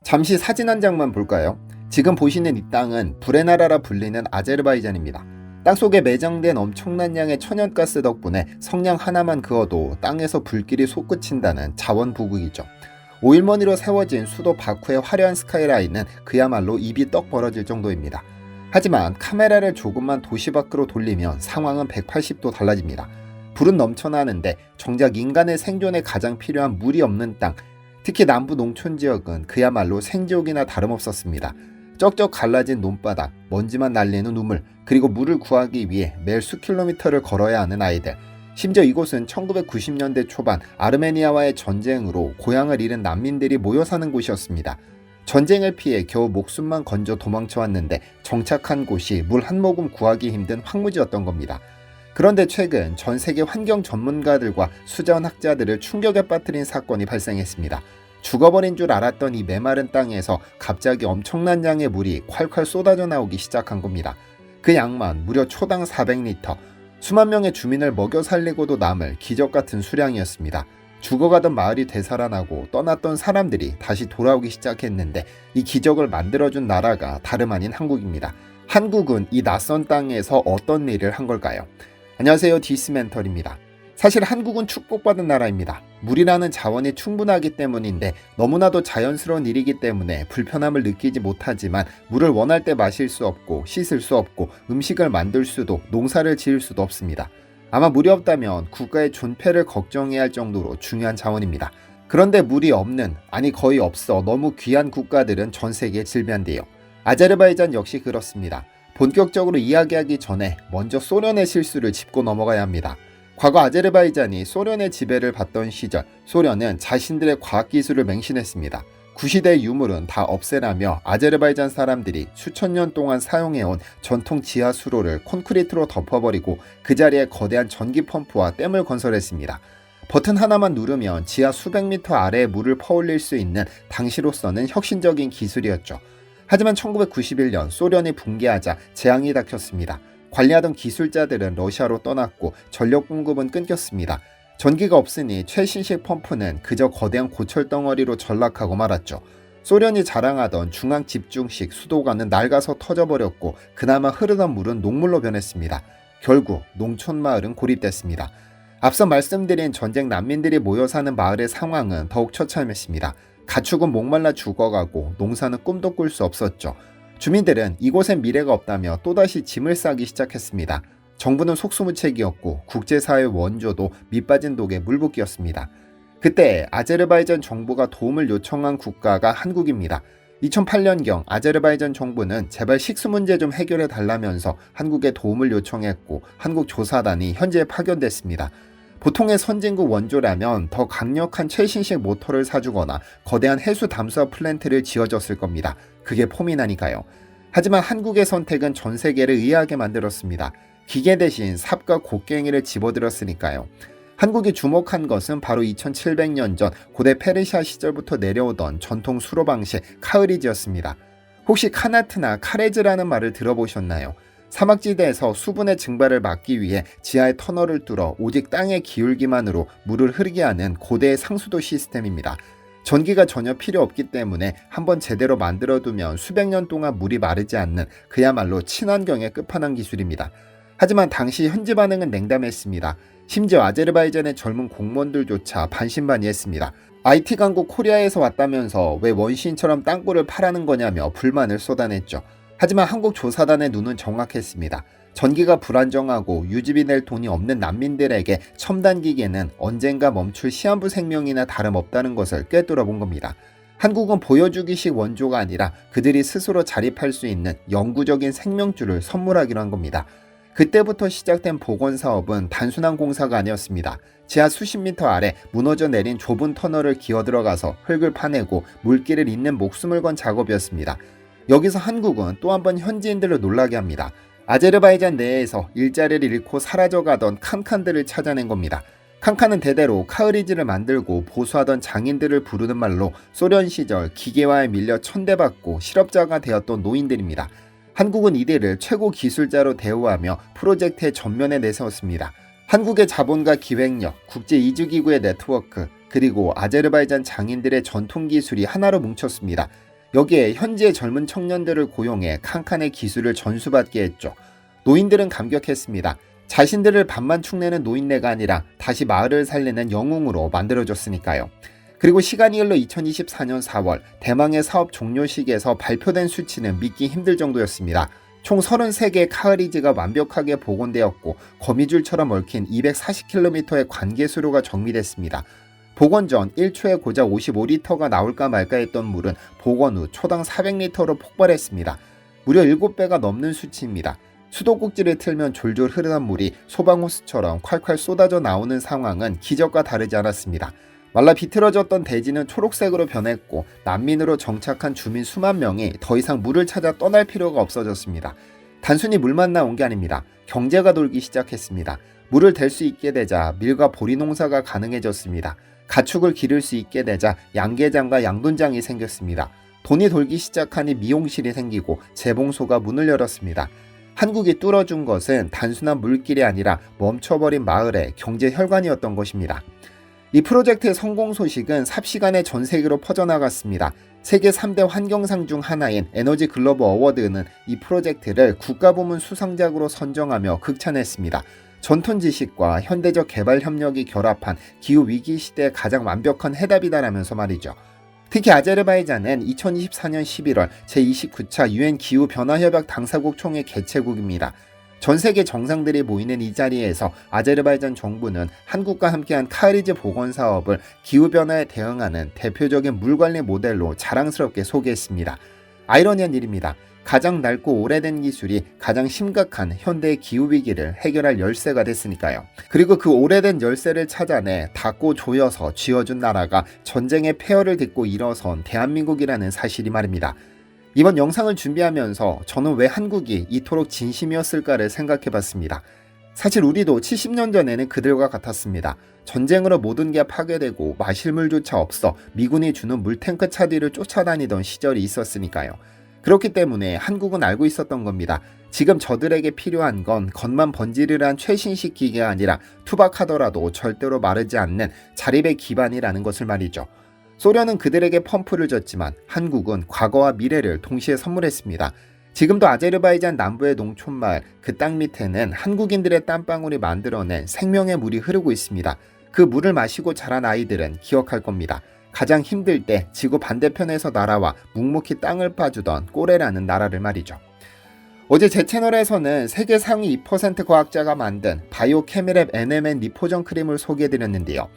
잠시 사진 한 장만 볼까요? 지금 보시는 이 땅은 불의 나라라 불리는 아제르바이잔입니다. 땅속에 매장된 엄청난 양의 천연가스 덕분에 성냥 하나만 그어도 땅에서 불길이 솟구친다는 자원부국이죠. 오일머니로 세워진 수도 바쿠의 화려한 스카이라인은 그야말로 입이 떡 벌어질 정도입니다. 하지만 카메라를 조금만 도시 밖으로 돌리면 상황은 180도 달라집니다. 불은 넘쳐나는데 정작 인간의 생존에 가장 필요한 물이 없는 땅, 특히 남부 농촌 지역은 그야말로 생지옥이나 다름없었습니다. 쩍쩍 갈라진 논바닥, 먼지만 날리는 우물, 그리고 물을 구하기 위해 매일 수킬로미터를 걸어야 하는 아이들. 심지어 이곳은 1990년대 초반 아르메니아와의 전쟁으로 고향을 잃은 난민들이 모여 사는 곳이었습니다. 전쟁을 피해 겨우 목숨만 건져 도망쳐 왔는데 정착한 곳이 물 한 모금 구하기 힘든 황무지였던 겁니다. 그런데 최근 전 세계 환경 전문가들과 수자원학자들을 충격에 빠뜨린 사건이 발생했습니다. 죽어버린 줄 알았던 이 메마른 땅에서 갑자기 엄청난 양의 물이 콸콸 쏟아져 나오기 시작한 겁니다. 그 양만 무려 초당 400리터, 수만 명의 주민을 먹여 살리고도 남을 기적 같은 수량이었습니다. 죽어가던 마을이 되살아나고 떠났던 사람들이 다시 돌아오기 시작했는데 이 기적을 만들어준 나라가 다름 아닌 한국입니다. 한국은 이 낯선 땅에서 어떤 일을 한 걸까요? 안녕하세요, 디스멘털입니다. 사실 한국은 축복받은 나라입니다. 물이라는 자원이 충분하기 때문인데 너무나도 자연스러운 일이기 때문에 불편함을 느끼지 못하지만 물을 원할 때 마실 수 없고 씻을 수 없고 음식을 만들 수도 농사를 지을 수도 없습니다. 아마 물이 없다면 국가의 존폐를 걱정해야 할 정도로 중요한 자원입니다. 그런데 물이 없는, 아니 거의 없어 너무 귀한 국가들은 전 세계에 질비한데요. 아제르바이잔 역시 그렇습니다. 본격적으로 이야기하기 전에 먼저 소련의 실수를 짚고 넘어가야 합니다. 과거 아제르바이잔이 소련의 지배를 받던 시절, 소련은 자신들의 과학기술을 맹신했습니다. 구시대의 유물은 다 없애라며 아제르바이잔 사람들이 수천 년 동안 사용해온 전통 지하 수로를 콘크리트로 덮어버리고 그 자리에 거대한 전기 펌프와 댐을 건설했습니다. 버튼 하나만 누르면 지하 수백 미터 아래에 물을 퍼올릴 수 있는 당시로서는 혁신적인 기술이었죠. 하지만 1991년 소련이 붕괴하자 재앙이 닥쳤습니다. 관리하던 기술자들은 러시아로 떠났고 전력 공급은 끊겼습니다. 전기가 없으니 최신식 펌프는 그저 거대한 고철 덩어리로 전락하고 말았죠. 소련이 자랑하던 중앙 집중식 수도관은 낡아서 터져버렸고 그나마 흐르던 물은 녹물로 변했습니다. 결국 농촌 마을은 고립됐습니다. 앞서 말씀드린 전쟁 난민들이 모여 사는 마을의 상황은 더욱 처참했습니다. 가축은 목말라 죽어가고 농사는 꿈도 꿀 수 없었죠. 주민들은 이곳엔 미래가 없다며 또다시 짐을 싸기 시작했습니다. 정부는 속수무책이었고 국제사회 원조도 밑빠진 독에 물붓기였습니다. 그때 아제르바이잔 정부가 도움을 요청한 국가가 한국입니다. 2008년경 아제르바이잔 정부는 제발 식수 문제 좀 해결해 달라면서 한국에 도움을 요청했고 한국 조사단이 현지에 파견됐습니다. 보통의 선진국 원조라면 더 강력한 최신식 모터를 사주거나 거대한 해수 담수화 플랜트를 지어줬을 겁니다. 그게 폼이나니까요. 하지만 한국의 선택은 전 세계를 의아하게 만들었습니다. 기계 대신 삽과 곡괭이를 집어들었으니까요. 한국이 주목한 것은 바로 2700년 전 고대 페르시아 시절부터 내려오던 전통 수로 방식 카흐리즈였습니다. 혹시 카나트나 카레즈라는 말을 들어보셨나요? 사막지대에서 수분의 증발을 막기 위해 지하의 터널을 뚫어 오직 땅의 기울기만으로 물을 흐르게 하는 고대의 상수도 시스템입니다. 전기가 전혀 필요 없기 때문에 한번 제대로 만들어두면 수백 년 동안 물이 마르지 않는 그야말로 친환경의 끝판왕 기술입니다. 하지만 당시 현지 반응은 냉담했습니다. 심지어 아제르바이잔의 젊은 공무원들조차 반신반의했습니다. IT 강국 코리아에서 왔다면서 왜 원시인처럼 땅굴을 파라는 거냐며 불만을 쏟아냈죠. 하지만 한국 조사단의 눈은 정확했습니다. 전기가 불안정하고 유지비 낼 돈이 없는 난민들에게 첨단 기계는 언젠가 멈출 시한부 생명이나 다름없다는 것을 꿰뚫어본 겁니다. 한국은 보여주기식 원조가 아니라 그들이 스스로 자립할 수 있는 영구적인 생명줄을 선물하기로 한 겁니다. 그때부터 시작된 복원사업은 단순한 공사가 아니었습니다. 지하 수십 미터 아래 무너져 내린 좁은 터널을 기어 들어가서 흙을 파내고 물길을 잇는 목숨을 건 작업이었습니다. 여기서 한국은 또 한 번 현지인들을 놀라게 합니다. 아제르바이잔 내에서 일자리를 잃고 사라져가던 칸칸들을 찾아낸 겁니다. 칸칸은 대대로 카흐리즈를 만들고 보수하던 장인들을 부르는 말로 소련 시절 기계화에 밀려 천대받고 실업자가 되었던 노인들입니다. 한국은 이들을 최고 기술자로 대우하며 프로젝트의 전면에 내세웠습니다. 한국의 자본과 기획력, 국제이주기구의 네트워크, 그리고 아제르바이잔 장인들의 전통기술이 하나로 뭉쳤습니다. 여기에 현지의 젊은 청년들을 고용해 칸칸의 기술을 전수받게 했죠. 노인들은 감격했습니다. 자신들을 밥만 축내는 노인네가 아니라 다시 마을을 살리는 영웅으로 만들어줬으니까요. 그리고 시간이 흘러 2024년 4월 대망의 사업 종료식에서 발표된 수치는 믿기 힘들 정도였습니다. 총 33개의 카흐리즈가 완벽하게 복원되었고 거미줄처럼 얽힌 240km의 관계수로가 정밀했습니다. 복원 전 1초에 고작 55리터가 나올까 말까 했던 물은 복원 후 초당 400리터로 폭발했습니다. 무려 7배가 넘는 수치입니다. 수도꼭지를 틀면 졸졸 흐르는 물이 소방호스처럼 콸콸 쏟아져 나오는 상황은 기적과 다르지 않았습니다. 말라 비틀어졌던 대지는 초록색으로 변했고 난민으로 정착한 주민 수만 명이 더 이상 물을 찾아 떠날 필요가 없어졌습니다. 단순히 물만 나온 게 아닙니다. 경제가 돌기 시작했습니다. 물을 댈 수 있게 되자 밀과 보리 농사가 가능해졌습니다. 가축을 기를 수 있게 되자 양계장과 양돈장이 생겼습니다. 돈이 돌기 시작하니 미용실이 생기고 재봉소가 문을 열었습니다. 한국이 뚫어준 것은 단순한 물길이 아니라 멈춰버린 마을의 경제 혈관이었던 것입니다. 이 프로젝트의 성공 소식은 삽시간에 전 세계로 퍼져나갔습니다. 세계 3대 환경상 중 하나인 에너지 글로벌 어워드는 이 프로젝트를 국가부문 수상작으로 선정하며 극찬했습니다. 전통 지식과 현대적 개발 협력이 결합한 기후위기 시대의 가장 완벽한 해답이다라면서 말이죠. 특히 아제르바이잔은 2024년 11월 제29차 UN 기후변화협약 당사국 총회 개최국입니다. 전 세계 정상들이 모이는 이 자리에서 아제르바이잔 정부는 한국과 함께한 카흐리즈 복원 사업을 기후변화에 대응하는 대표적인 물관리 모델로 자랑스럽게 소개했습니다. 아이러니한 일입니다. 가장 낡고 오래된 기술이 가장 심각한 현대의 기후위기를 해결할 열쇠가 됐으니까요. 그리고 그 오래된 열쇠를 찾아내 닫고 조여서 쥐어준 나라가 전쟁의 폐허를 딛고 일어선 대한민국이라는 사실이 말입니다. 이번 영상을 준비하면서 저는 왜 한국이 이토록 진심이었을까를 생각해봤습니다. 사실 우리도 70년 전에는 그들과 같았습니다. 전쟁으로 모든 게 파괴되고 마실 물조차 없어 미군이 주는 물탱크 차 뒤를 쫓아다니던 시절이 있었으니까요. 그렇기 때문에 한국은 알고 있었던 겁니다. 지금 저들에게 필요한 건 겉만 번지르르한 최신식 기계가 아니라 투박하더라도 절대로 마르지 않는 자립의 기반이라는 것을 말이죠. 소련은 그들에게 펌프를 줬지만 한국은 과거와 미래를 동시에 선물했습니다. 지금도 아제르바이잔 남부의 농촌마을 그 땅 밑에는 한국인들의 땀방울이 만들어낸 생명의 물이 흐르고 있습니다. 그 물을 마시고 자란 아이들은 기억할 겁니다. 가장 힘들 때 지구 반대편에서 날아와 묵묵히 땅을 파주던 꼬레라는 나라를 말이죠. 어제 제 채널에서는 세계 상위 2% 과학자가 만든 바이오케미랩 NMN 리포전 크림을 소개해드렸는데요.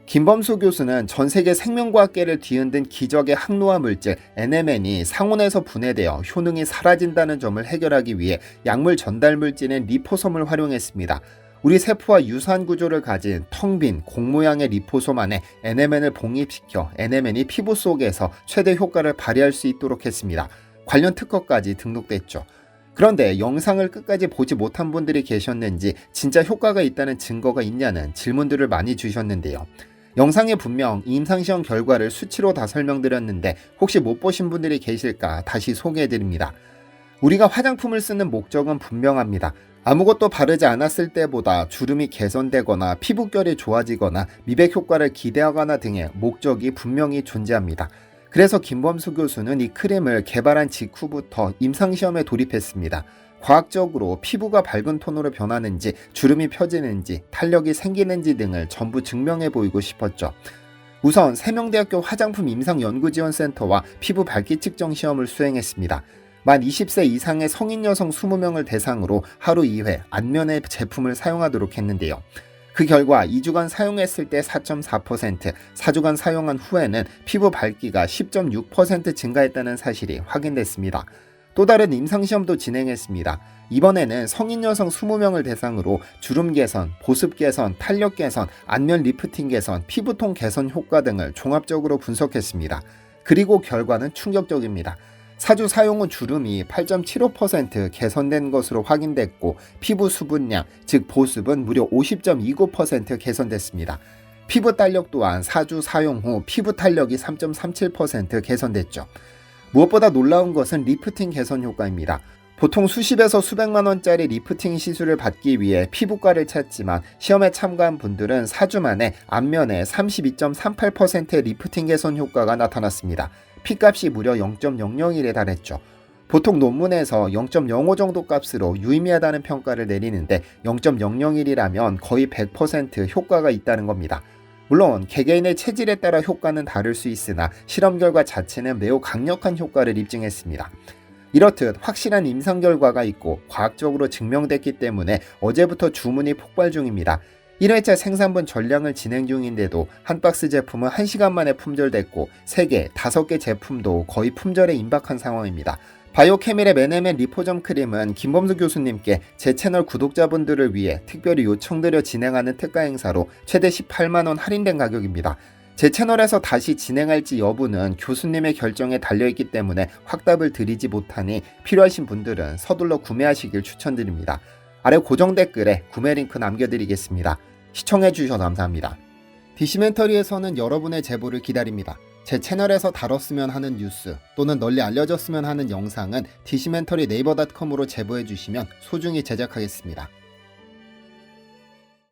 김범수 교수는 전 세계 생명과학계를 뒤흔든 기적의 항노화 물질 NMN이 상온에서 분해되어 효능이 사라진다는 점을 해결하기 위해 약물 전달 물질인 리포솜을 활용했습니다. 우리 세포와 유사한 구조를 가진 텅 빈 공 모양의 리포솜 안에 NMN을 봉입시켜 NMN이 피부 속에서 최대 효과를 발휘할 수 있도록 했습니다. 관련 특허까지 등록됐죠. 그런데 영상을 끝까지 보지 못한 분들이 계셨는지 진짜 효과가 있다는 증거가 있냐는 질문들을 많이 주셨는데요. 영상에 분명 임상시험 결과를 수치로 다 설명드렸는데 혹시 못 보신 분들이 계실까 다시 소개해드립니다. 우리가 화장품을 쓰는 목적은 분명합니다. 아무것도 바르지 않았을 때보다 주름이 개선되거나 피부결이 좋아지거나 미백 효과를 기대하거나 등의 목적이 분명히 존재합니다. 그래서 김범수 교수는 이 크림을 개발한 직후부터 임상시험에 돌입했습니다. 과학적으로 피부가 밝은 톤으로 변하는지 주름이 펴지는지 탄력이 생기는지 등을 전부 증명해 보이고 싶었죠. 우선 세명대학교 화장품 임상연구지원센터와 피부 밝기 측정 시험을 수행했습니다. 만 20세 이상의 성인 여성 20명을 대상으로 하루 2회 안면의 제품을 사용하도록 했는데요. 그 결과 2주간 사용했을 때 4.4%, 4주간 사용한 후에는 피부 밝기가 10.6% 증가했다는 사실이 확인됐습니다. 또 다른 임상시험도 진행했습니다. 이번에는 성인 여성 20명을 대상으로 주름 개선, 보습 개선, 탄력 개선, 안면 리프팅 개선, 피부톤 개선 효과 등을 종합적으로 분석했습니다. 그리고 결과는 충격적입니다. 4주 사용 후 주름이 8.75% 개선된 것으로 확인됐고 피부 수분량, 즉 보습은 무려 50.29% 개선됐습니다. 피부 탄력 또한 4주 사용 후 피부 탄력이 3.37% 개선됐죠. 무엇보다 놀라운 것은 리프팅 개선 효과입니다. 보통 수십에서 수백만 원짜리 리프팅 시술을 받기 위해 피부과를 찾지만 시험에 참가한 분들은 4주 만에 안면에 32.38%의 리프팅 개선 효과가 나타났습니다. P값이 무려 0.001에 달했죠. 보통 논문에서 0.05 정도 값으로 유의미하다는 평가를 내리는데 0.001이라면 거의 100% 효과가 있다는 겁니다. 물론 개개인의 체질에 따라 효과는 다를 수 있으나 실험 결과 자체는 매우 강력한 효과를 입증했습니다. 이렇듯 확실한 임상 결과가 있고 과학적으로 증명됐기 때문에 어제부터 주문이 폭발 중입니다. 1회차 생산분 전량을 진행 중인데도 한 박스 제품은 1시간 만에 품절됐고 3개, 5개 제품도 거의 품절에 임박한 상황입니다. 바이오케밀의 메네멘 리포점 크림은 김범수 교수님께 제 채널 구독자분들을 위해 특별히 요청드려 진행하는 특가 행사로 최대 18만원 할인된 가격입니다. 제 채널에서 다시 진행할지 여부는 교수님의 결정에 달려있기 때문에 확답을 드리지 못하니 필요하신 분들은 서둘러 구매하시길 추천드립니다. 아래 고정 댓글에 구매 링크 남겨드리겠습니다. 시청해주셔서 감사합니다. 디시멘터리에서는 여러분의 제보를 기다립니다. 제 채널에서 다뤘으면 하는 뉴스 또는 널리 알려졌으면 하는 영상은 디시멘터리 네이버닷컴으로 제보해주시면 소중히 제작하겠습니다.